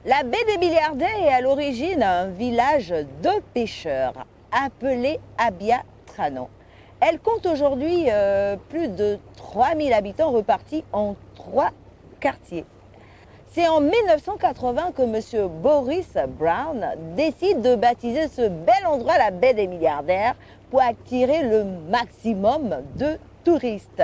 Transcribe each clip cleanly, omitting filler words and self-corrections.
La baie des Milliardaires est à l'origine un village de pêcheurs appelé Abia Trano. Elle compte aujourd'hui plus de 3000 habitants repartis en 3 quartiers. C'est en 1980 que M. Boris Brown décide de baptiser ce bel endroit la baie des Milliardaires pour attirer le maximum de touristes.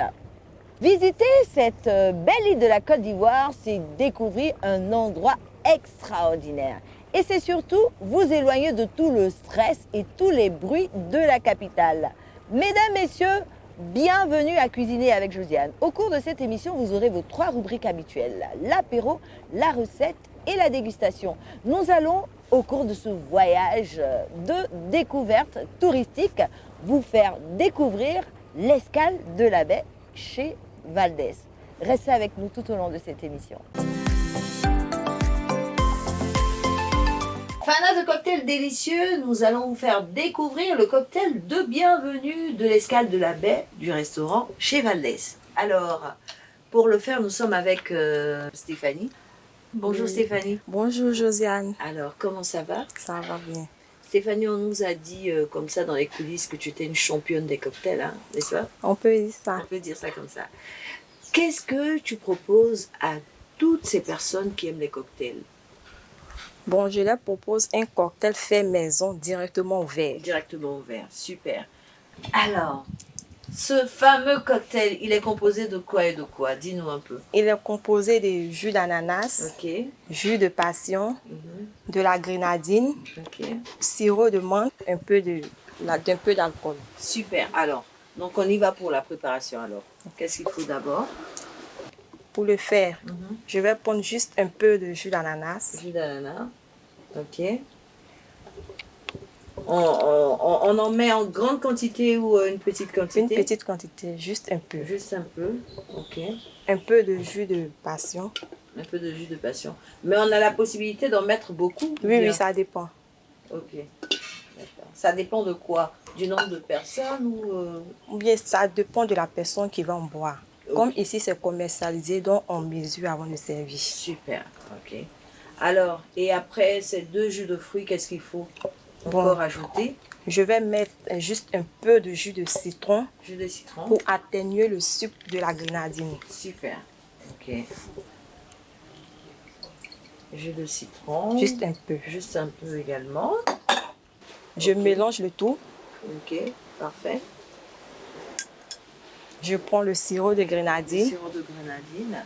Visiter cette belle île de la Côte d'Ivoire, c'est découvrir un endroit extraordinaire. Et c'est surtout vous éloigner de tout le stress et tous les bruits de la capitale. Mesdames, messieurs, bienvenue à Cuisiner avec Josiane. Au cours de cette émission, vous aurez vos 3 rubriques habituelles, l'apéro, la recette et la dégustation. Nous allons, au cours de ce voyage de découverte touristique, vous faire découvrir l'escale de la baie chez Valdez. Restez avec nous tout au long de cette émission. Fana de cocktails délicieux, nous allons vous faire découvrir le cocktail de bienvenue de l'escale de la baie du restaurant chez Valdez. Alors, pour le faire, nous sommes avec Stéphanie. Bonjour Stéphanie. Bonjour Josiane. Alors, comment ça va? Ça va bien. Stéphanie, on nous a dit comme ça dans les coulisses que tu étais une championne des cocktails, hein, n'est-ce pas? On peut dire ça. On peut dire ça comme ça. Qu'est-ce que tu proposes à toutes ces personnes qui aiment les cocktails? Bon, je leur propose un cocktail fait maison directement au verre. Directement au verre, super. Alors, ce fameux cocktail, il est composé de quoi et de quoi? Dis-nous un peu. Il est composé de jus d'ananas, Ok. jus de passion, Mhm. de la grenadine, Ok. sirop de menthe, un peu d'alcool. Super. Alors, donc on y va pour la préparation alors. Qu'est-ce qu'il faut d'abord? Pour le faire, Mhm. je vais prendre juste un peu de jus d'ananas. Jus d'ananas. Ok. On en met en grande quantité ou une petite quantité? Une petite quantité, juste un peu. Juste un peu. Ok. Un peu de jus de passion. Un peu de jus de passion. Mais on a la possibilité d'en mettre beaucoup? Oui, bien? oui, ça dépend. Ok. D'accord. Ça dépend de quoi? Du nombre de personnes ou Ou bien ça dépend de la personne qui va en boire. Ok. Comme ici, c'est commercialisé, donc on mesure avant de servir. Super. Ok. Alors, et après ces 2 jus de fruits, qu'est-ce qu'il faut Bon. encore ajouter? Je vais mettre juste un peu de jus de citron Jus de citron. pour atténuer le sucre de la grenadine. Super. Ok. Jus de citron. Juste un peu. Juste un peu également. Je Ok. mélange le tout. Ok. Parfait. Je prends le sirop de grenadine. Sirop de grenadine.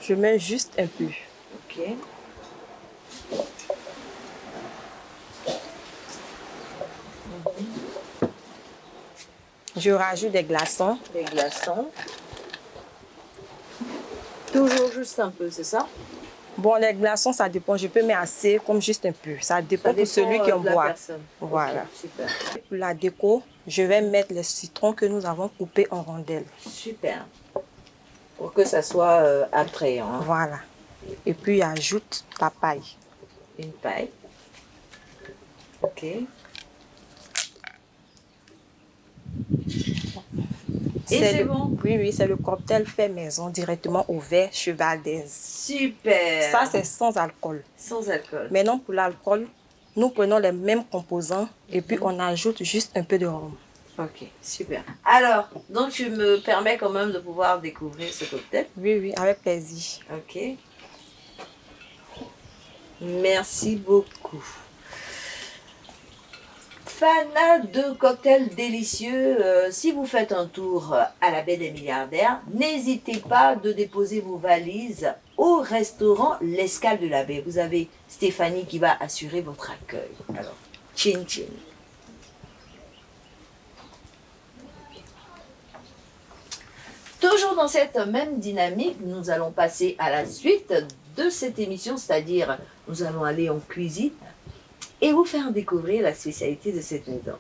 Je mets juste un peu. Ok. Je rajoute des glaçons. Les glaçons. Toujours juste un peu, c'est ça? Bon, les glaçons, ça dépend. Je peux mettre assez comme juste un peu. Ça dépend Ça pour celui qui en de la boit. personne. Voilà. Ok, super. Pour la déco, je vais mettre les citrons que nous avons coupés en rondelles. Super. Pour que ça soit attrayant. Hein. Voilà. Et puis, j'ajoute la paille. Une paille. Ok. Et c'est bon? Oui, oui, c'est le cocktail fait maison directement au verre chez Valdez. Super. Ça, c'est sans alcool. Sans alcool. Maintenant, pour l'alcool, nous prenons les mêmes composants et puis on ajoute juste un peu de rhum. Ok, super. Alors, donc tu me permets quand même de pouvoir découvrir ce cocktail. Oui, oui, avec plaisir. Ok. Merci beaucoup. Fana de cocktails délicieux, si vous faites un tour à la baie des Milliardaires, n'hésitez pas de déposer vos valises au restaurant L'Escale de la Baie. Vous avez Stéphanie qui va assurer votre accueil. Alors, chin chin. Toujours dans cette même dynamique, nous allons passer à la suite de cette émission, c'est-à-dire nous allons aller en cuisine et vous faire découvrir la spécialité de cette maison.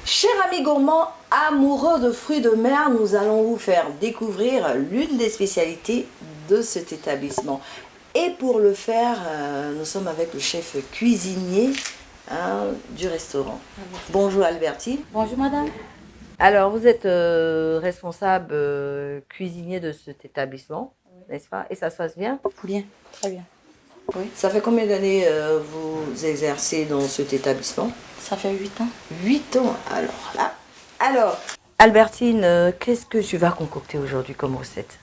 Chers amis gourmands, amoureux de fruits de mer, nous allons vous faire découvrir l'une des spécialités de cet établissement. Et pour le faire, nous sommes avec le chef cuisinier du restaurant. Bonjour Albertine. Bonjour madame. Alors, vous êtes responsable cuisinier de cet établissement, n'est-ce pas? Et ça se passe bien? Bien, très bien. Oui. Ça fait combien d'années vous exercez dans cet établissement? Ça fait 8 ans. 8 ans, alors là. Alors, Albertine, qu'est-ce que tu vas concocter aujourd'hui comme recette?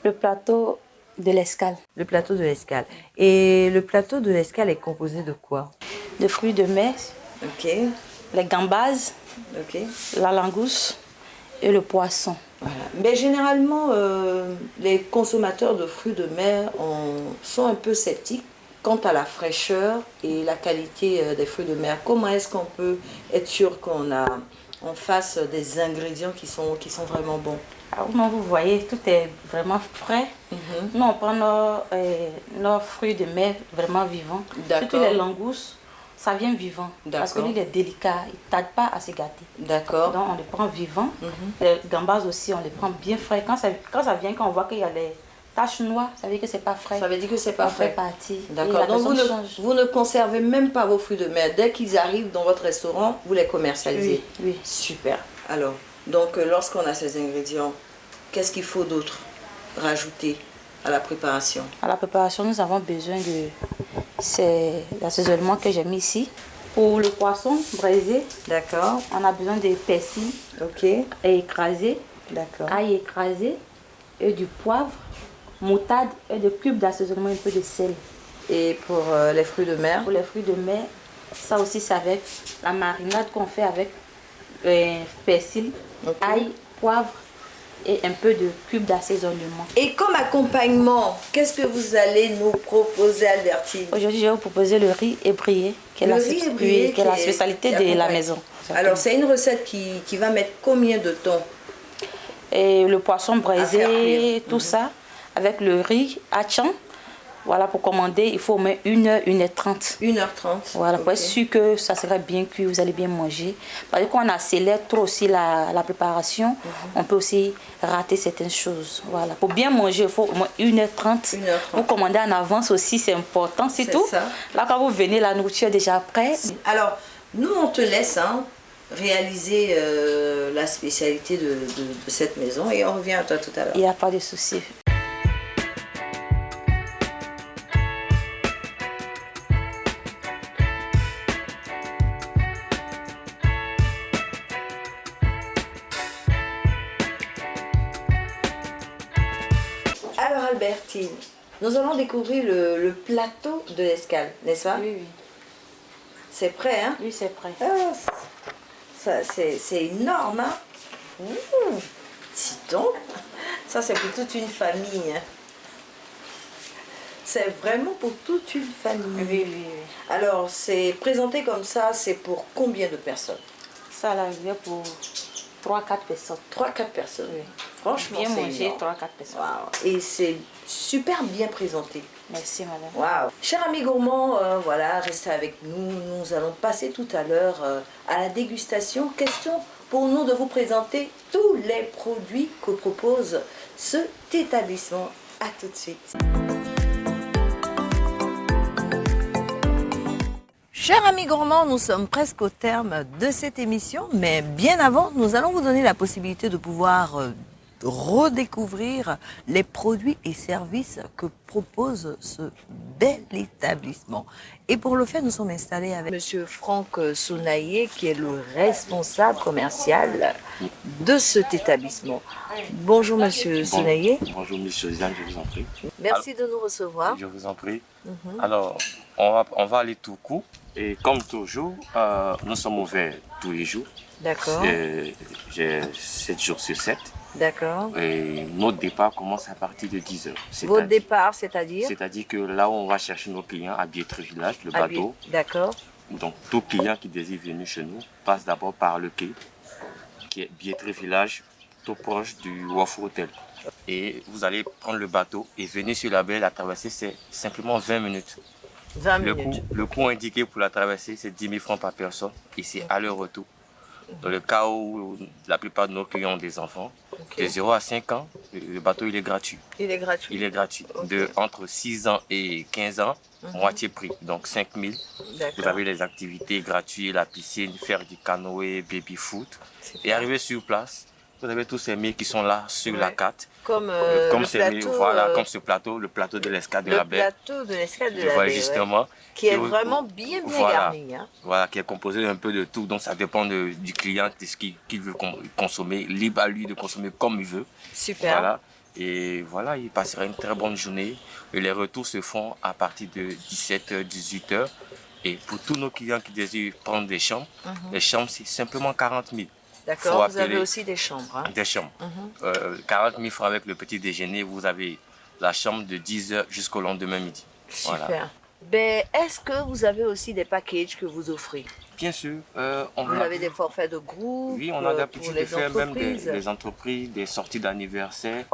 Le plateau de l'escale. Le plateau de l'escale. Et le plateau de l'escale est composé de quoi? De fruits de mer, Ok, les gambas, ok. la langouste et le poisson. Voilà. Mais généralement, les consommateurs de fruits de mer sont un peu sceptiques quant à la fraîcheur et la qualité des fruits de mer. Comment est-ce qu'on peut être sûr qu'on a en face des ingrédients qui sont vraiment bons? Alors, non, vous voyez, tout est vraiment frais. Nous, on prend nos fruits de mer vraiment vivants. D'accord. Surtout les langoustes, ça vient vivant. Parce que D'accord. lui, il est délicat, il ne tarde pas à se gâter. D'accord. Donc, on les prend vivants. Les gambas aussi, on les prend bien frais. Quand ça vient, quand on voit qu'il y a les taches noires, ça veut dire que c'est pas frais. Ça veut dire que c'est pas On fait frais. partie. D'accord. Donc vous ne conservez même pas vos fruits de mer. Dès qu'ils arrivent dans votre restaurant, vous les commercialisez. Oui, oui. Super. Alors, donc lorsqu'on a ces ingrédients, qu'est-ce qu'il faut d'autre rajouter à la préparation? À la préparation, nous avons besoin de l'assaisonnement que j'ai mis ici. Pour le poisson braisé, D'accord. on a besoin de persil Ok. écrasé, D'accord. ail écrasé et du poivre, moutarde et de cubes d'assaisonnement, un peu de sel. Et pour les fruits de mer? Pour les fruits de mer, ça aussi c'est avec la marinade qu'on fait avec persil, Ok. ail, poivre et un peu de cubes d'assaisonnement. Et comme accompagnement, qu'est-ce que vous allez nous proposer, Albertine? Aujourd'hui, je vais vous proposer le riz ébrié, qui est Le riz ébrié qui est la spécialité qui de la accompagne. maison. Alors, c'est une recette qui va mettre combien de temps? Et le poisson À faire braisé, cuire. tout ça, avec le riz hachant. Voilà, pour commander, il faut au moins 1h, 1h30. 1h30. Voilà, pour Ok. être sûr que ça sera bien cuit, vous allez bien manger. Parce que quand on accélère trop aussi la préparation, on peut aussi rater certaines choses. Voilà, pour bien manger, il faut au moins 1h30. 1h30. Vous commandez en avance aussi, c'est important, c'est C'est tout. ça. Là, quand vous venez, la nourriture est déjà prête. Alors, nous, on te laisse réaliser la spécialité de cette maison et on revient à toi tout à l'heure. Il n'y a pas de souci. Alors, Albertine, nous allons découvrir le plateau de l'escale, n'est-ce pas? Oui, oui. C'est prêt, hein? Oui, c'est prêt. Ah, c'est énorme, hein? Dis donc, ça c'est pour toute une famille. Hein. C'est vraiment pour toute une famille. Oui, oui, oui. Alors, c'est présenté comme ça, c'est pour combien de personnes? Ça, là, il y a pour 3-4 personnes. 3-4 personnes. Oui. Franchement, Bien c'est manger, énorme. 3-4 personnes. Waouh. Et c'est super bien présenté. Merci, madame. Waouh. Chers amis gourmands, voilà, restez avec nous. Nous allons passer tout à l'heure à la dégustation. Question pour nous de vous présenter tous les produits que propose cet établissement. À tout de suite. Chers amis gourmands, nous sommes presque au terme de cette émission, mais bien avant, nous allons vous donner la possibilité de pouvoir redécouvrir les produits et services que propose ce bel établissement. Et pour le faire, nous sommes installés avec Monsieur Franck Sounaillé, qui est le responsable commercial de cet établissement. Bonjour Monsieur Sounaillé. Bonjour Monsieur Zane, je vous en prie. Merci de nous recevoir. Je vous en prie. Alors, on va aller tout court. Et comme toujours, nous sommes ouverts tous les jours. D'accord, J'ai 7 jours sur 7. d'accord. Et notre départ commence à partir de 10h. Votre départ, c'est-à-dire C'est-à-dire que là où on va chercher nos clients à Biétry Village, le bateau. D'accord. Donc tout client qui désire venir chez nous passe d'abord par le quai, qui est Biétry Village, tout proche du Wharf Hotel. Et vous allez prendre le bateau et venir sur la baie. La traversée, c'est simplement 20 minutes. 20 minutes. Le coût indiqué pour la traversée, c'est 10 000 francs par personne. Et c'est aller-retour. Dans le cas où la plupart de nos clients ont des enfants, de 0 à 5 ans, Le bateau, il est gratuit. Il est gratuit. Il est gratuit. Ok. Entre 6 ans et 15 ans, moitié prix. Donc 5 000. Vous avez les activités gratuites, la piscine, faire du canoë, baby foot. Et arriver sur place, vous avez tous ces mets qui sont là sur la carte. Comme ces plateau, voilà, comme ce plateau, le plateau de l'escale de la baie. Le plateau de l'escale de la baie, justement. Qui est vraiment bien garni. Hein. Voilà, qui est composé un peu de tout. Donc ça dépend du client, de ce qu'il veut consommer. Libre à lui de consommer comme il veut. Super. Voilà. Et voilà, il passera une très bonne journée. Et les retours se font à partir de 17h, 18h. Et pour tous nos clients qui désirent prendre des chambres, les chambres, c'est simplement 40 000. D'accord, vous avez aussi des chambres. Hein. Des chambres. 40 000 francs avec le petit déjeuner, vous avez la chambre de 10h jusqu'au lendemain midi. Super. Voilà. Ben, est-ce que vous avez aussi des packages que vous offrez? Bien sûr. Vous avez des forfaits de groupe? Oui, on a l'habitude de faire même des entreprises, des sorties d'anniversaire.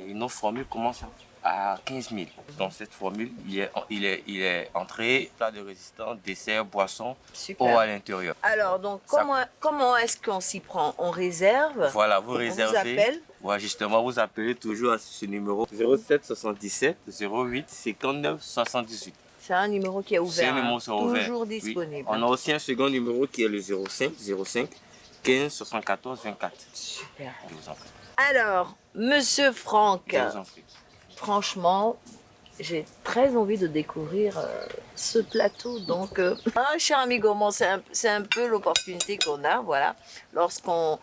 Et nos formules commencent à 15 000. Dans cette formule, il est entrée, plat de résistance, dessert, boisson, eau à l'intérieur. Alors, donc, comment est-ce qu'on s'y prend? On réserve? Voilà, vous réservez. On vous appelle? Ouais, justement, vous appelez toujours à ce numéro 07 77 08 59 78. C'est un numéro qui est ouvert. C'est un numéro toujours disponible. Oui. On a aussi un second numéro qui est le 05 15 74 24. Super. Je vous en prie. Alors, Monsieur Franck, Je vous en prie. franchement, j'ai très envie de découvrir ce plateau. Donc, cher ami gourmand, c'est un peu l'opportunité qu'on a, voilà, lorsqu'on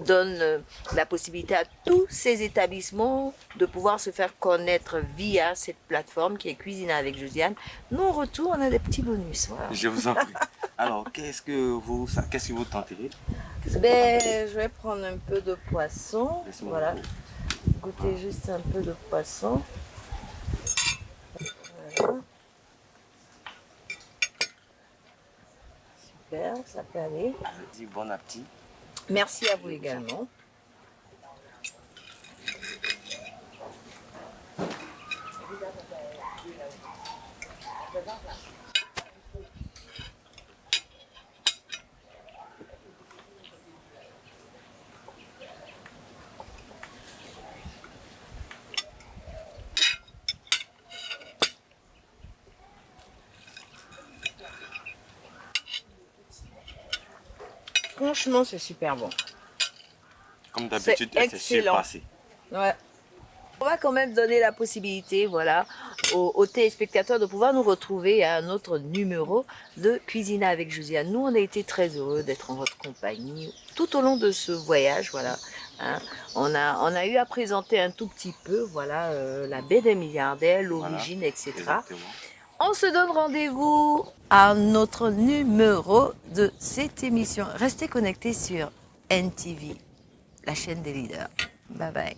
donne la possibilité à tous ces établissements de pouvoir se faire connaître via cette plateforme qui est Cuisine avec Josiane. Nous, en retour, on a des petits bonus. Voilà. Je vous en prie. Alors, qu'est-ce que vous tenterez? Je vais prendre un peu de poisson. Voilà. Goûter juste un peu de poisson. Voilà. Super, ça peut aller. Je dis bon appétit. Merci à vous également. Franchement, c'est super bon. Comme d'habitude, c'est surpassé. Ouais. On va quand même donner la possibilité, voilà, aux téléspectateurs de pouvoir nous retrouver à un autre numéro de Cuisine avec Josiane. Nous, on a été très heureux d'être en votre compagnie tout au long de ce voyage, voilà. Hein. On a eu à présenter un tout petit peu, voilà, la baie des milliardaires, l'origine, voilà, etc. Exactement. On se donne rendez-vous à notre numéro de cette émission. Restez connectés sur NTV, la chaîne des leaders. Bye bye.